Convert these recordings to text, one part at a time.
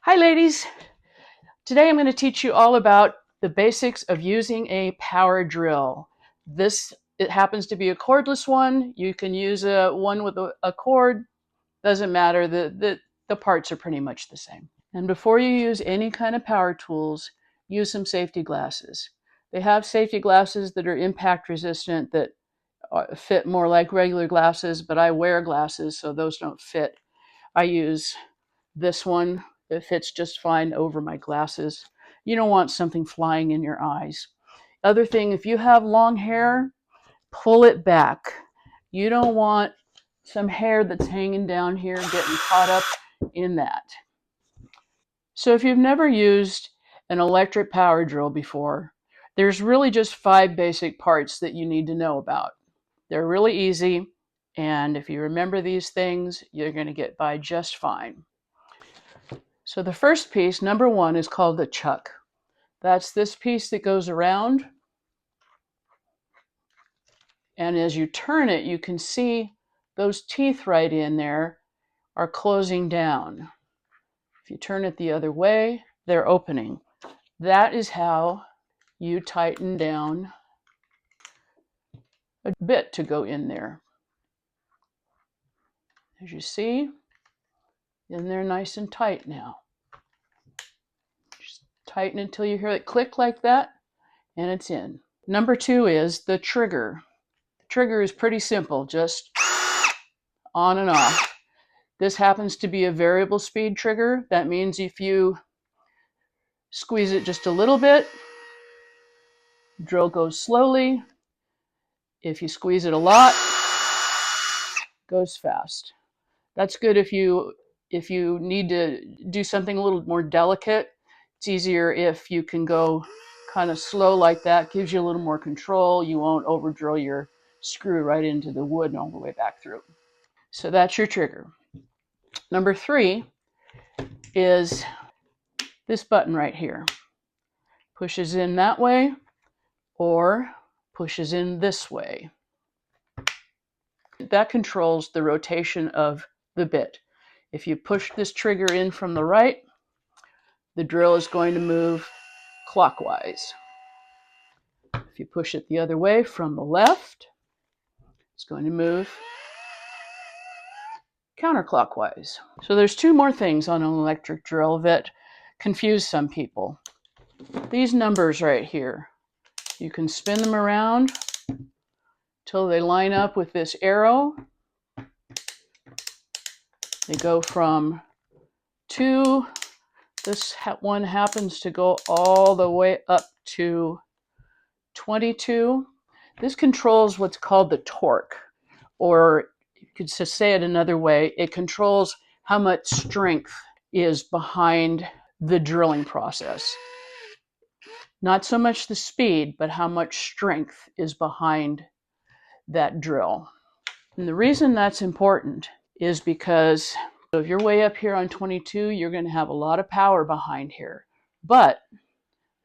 Hi ladies! Today I'm going to teach you all about the basics of using a power drill. It happens to be a cordless one. You can use one with a cord. Doesn't matter. The parts are pretty much the same. And before you use any kind of power tools, use some safety glasses. They have safety glasses that are impact resistant that fit more like regular glasses, but I wear glasses, so those don't fit. I use this one. It fits just fine over my glasses. You don't want something flying in your eyes. Other thing, if you have long hair, pull it back. You don't want some hair that's hanging down here and getting caught up in that. So if you've never used an electric power drill before, there's really just 5 basic parts that you need to know about. They're really easy, and if you remember these things, you're going to get by just fine. So the first piece, number 1, is called the chuck. That's this piece that goes around. And as you turn it, you can see those teeth right in there are closing down. If you turn it the other way, they're opening. That is how you tighten down a bit to go in there. As you see, in there nice and tight now. Just tighten until you hear it click like that, and it's in. Number 2 is the trigger. The trigger is pretty simple, just on and off. This happens to be a variable speed trigger. That means if you squeeze it just a little bit, the drill goes slowly. If you squeeze it a lot, it goes fast. That's good if you need to do something a little more delicate. It's easier if you can go kind of slow like that. Gives you a little more control. You won't over drill your screw right into the wood and all the way back through. So that's your trigger. Number 3 is this button right here. Pushes in that way or pushes in this way. That controls the rotation of the bit. If you push this trigger in from the right, the drill is going to move clockwise. If you push it the other way from the left, it's going to move counterclockwise. So there's 2 more things on an electric drill that confuse some people. These numbers right here, you can spin them around till they line up with this arrow. They go from 2, this one happens to go all the way up to 22. This controls what's called the torque, or you could just say it another way, it controls how much strength is behind the drilling process. Not so much the speed, but how much strength is behind that drill. And the reason that's important is because if you're way up here on 22, you're going to have a lot of power behind here. But the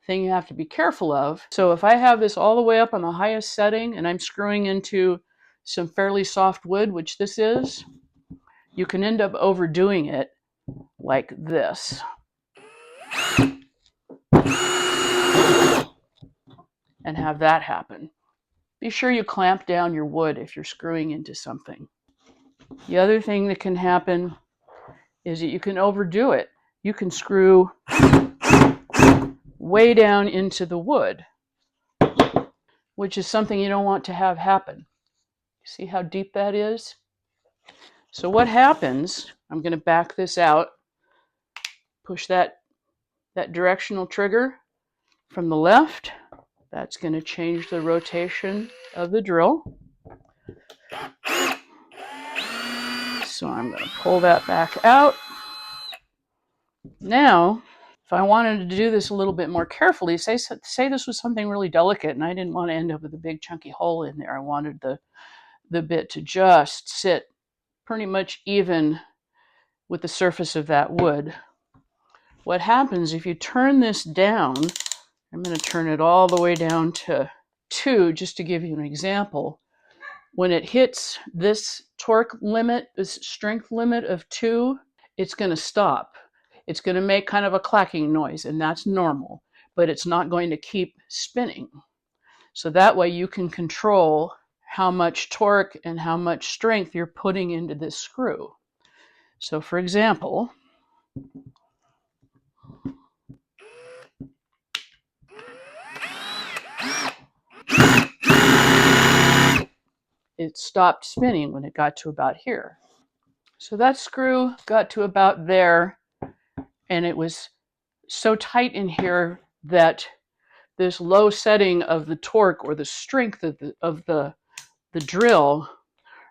thing you have to be careful of, so if I have this all the way up on the highest setting and I'm screwing into some fairly soft wood, which this is, you can end up overdoing it like this. And have that happen. Be sure you clamp down your wood if you're screwing into something. The other thing that can happen is that you can overdo it. You can screw way down into the wood, which is something you don't want to have happen. See how deep that is? So what happens, I'm going to back this out, push that directional trigger from the left. That's going to change the rotation of the drill. So I'm going to pull that back out. Now, if I wanted to do this a little bit more carefully, say this was something really delicate and I didn't want to end up with a big chunky hole in there. I wanted the bit to just sit pretty much even with the surface of that wood. What happens if you turn this down, I'm going to turn it all the way down to 2 just to give you an example. When it hits this torque limit, this strength limit of 2, it's going to stop. It's going to make kind of a clacking noise, and that's normal, but it's not going to keep spinning. So that way you can control how much torque and how much strength you're putting into this screw. So for example, it stopped spinning when it got to about here. So that screw got to about there, and it was so tight in here that this low setting of the torque or the strength of the drill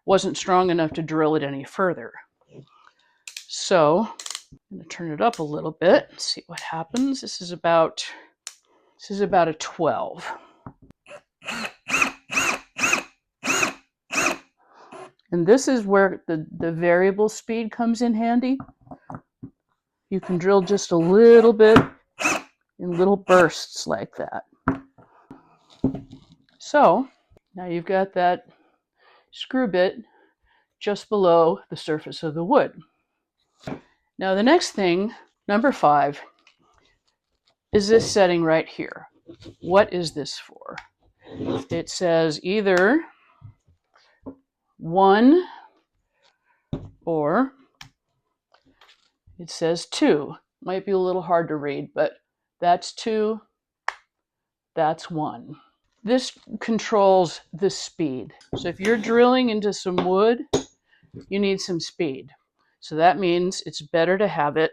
wasn't strong enough to drill it any further. So I'm going to turn it up a little bit, see what happens. This is about a 12. And this is where the variable speed comes in handy. You can drill just a little bit in little bursts like that. So now you've got that screw bit just below the surface of the wood. Now the next thing, number 5, is this setting right here. What is this for? It says either 1 or it says 2. Might be a little hard to read, but that's 2, that's 1. This controls the speed. So if you're drilling into some wood, you need some speed. So that means it's better to have it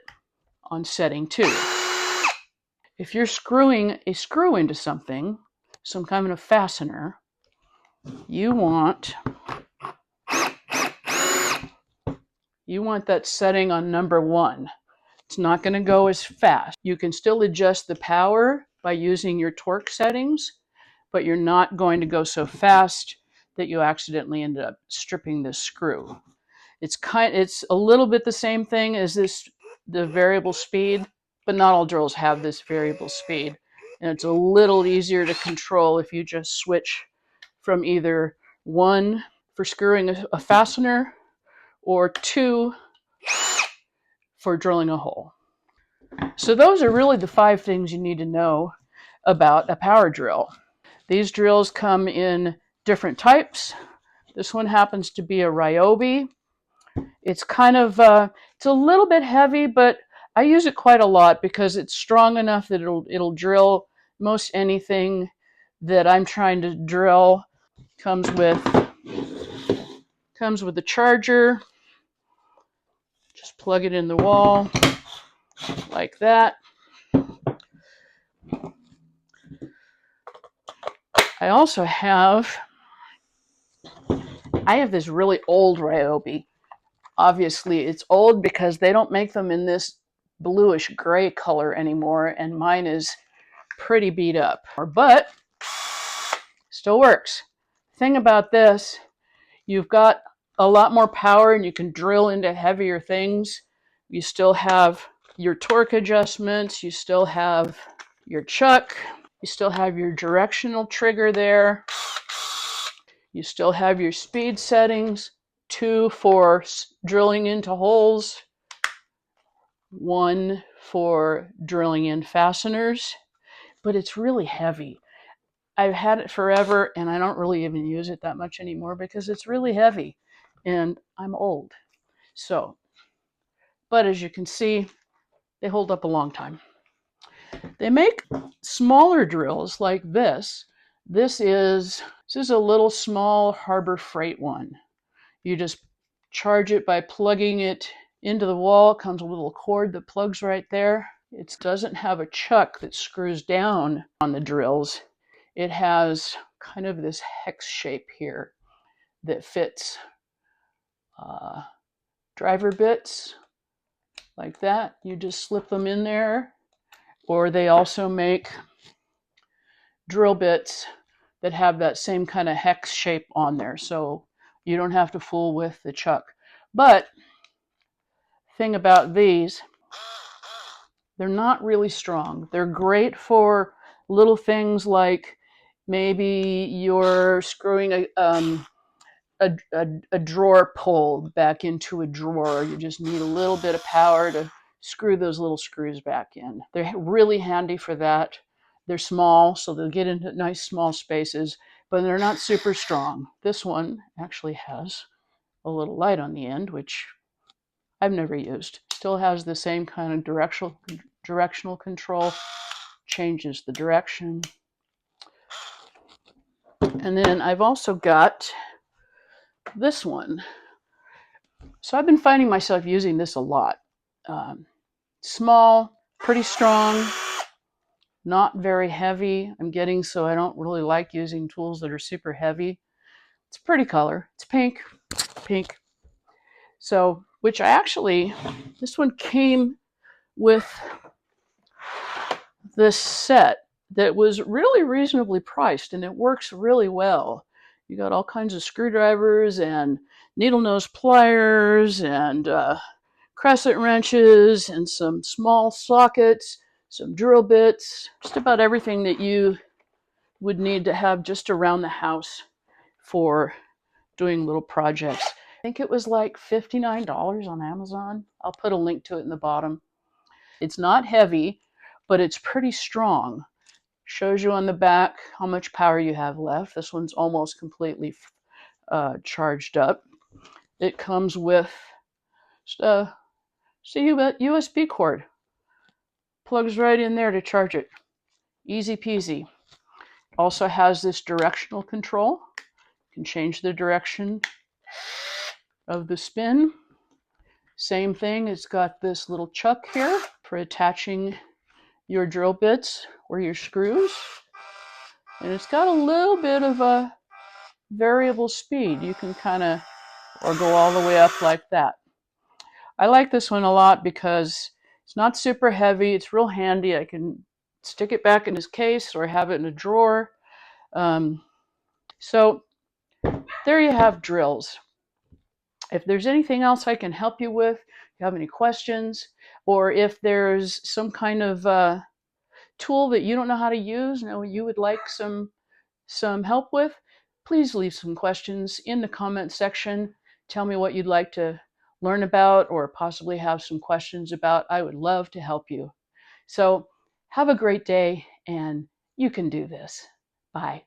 on setting 2. If you're screwing a screw into something, some kind of a fastener, you want that setting on number 1. It's not going to go as fast. You can still adjust the power by using your torque settings, but you're not going to go so fast that you accidentally end up stripping this screw. It's a little bit the same thing as the variable speed, but not all drills have this variable speed. And it's a little easier to control if you just switch from either 1 for screwing a fastener or 2 for drilling a hole. So those are really the 5 things you need to know about a power drill. These drills come in different types. This one happens to be a Ryobi. It's kind of, it's a little bit heavy, but I use it quite a lot because it's strong enough that it'll drill most anything that I'm trying to drill. Comes with the charger. Just plug it in the wall like that. I also have this really old Ryobi. Obviously, it's old because they don't make them in this bluish gray color anymore, and mine is pretty beat up. But still works. Thing about this, you've got a lot more power and you can drill into heavier things. You still have your torque adjustments, you still have your chuck, you still have your directional trigger there. You still have your speed settings, 2 for drilling into holes, 1 for drilling in fasteners, but it's really heavy. I've had it forever and I don't really even use it that much anymore because it's really heavy and I'm old. So, but as you can see, they hold up a long time. They make smaller drills like this. This is a little small Harbor Freight one. You just charge it by plugging it into the wall. It comes with a little cord that plugs right there. It doesn't have a chuck that screws down on the drills. It has kind of this hex shape here that fits driver bits like that. You just slip them in there. Or they also make drill bits that have that same kind of hex shape on there, so you don't have to fool with the chuck. But thing about these, they're not really strong. They're great for little things like maybe you're screwing a drawer pull back into a drawer. You just need a little bit of power to screw those little screws back in. They're really handy for that. They're small, so they'll get into nice small spaces, but they're not super strong. This one actually has a little light on the end, which I've never used. Still has the same kind of directional control. Changes the direction. And then I've also got this one. So I've been finding myself using this a lot. Small, pretty strong, not very heavy. I'm getting so I don't really like using tools that are super heavy. It's a pretty color. It's pink. So, which this one came with this set that was really reasonably priced, and it works really well. You got all kinds of screwdrivers and needle nose pliers and crescent wrenches and some small sockets, some drill bits, just about everything that you would need to have just around the house for doing little projects. I think it was like $59 on Amazon. I'll put a link to it in the bottom. It's not heavy, but it's pretty strong. Shows you on the back how much power you have left. This one's almost completely charged up. It comes with a USB cord. Plugs right in there to charge it. Easy peasy. Also has this directional control. You can change the direction of the spin. Same thing, it's got this little chuck here for attaching your drill bits or your screws. And it's got a little bit of a variable speed. You can or go all the way up like that. I like this one a lot because it's not super heavy. It's real handy. I can stick it back in its case or have it in a drawer. So there you have drills. If there's anything else I can help you with, if you have any questions, or if there's some kind of tool that you don't know how to use, you would like some help with, please leave some questions in the comment section. Tell me what you'd like to learn about or possibly have some questions about. I would love to help you. So have a great day, and you can do this. Bye.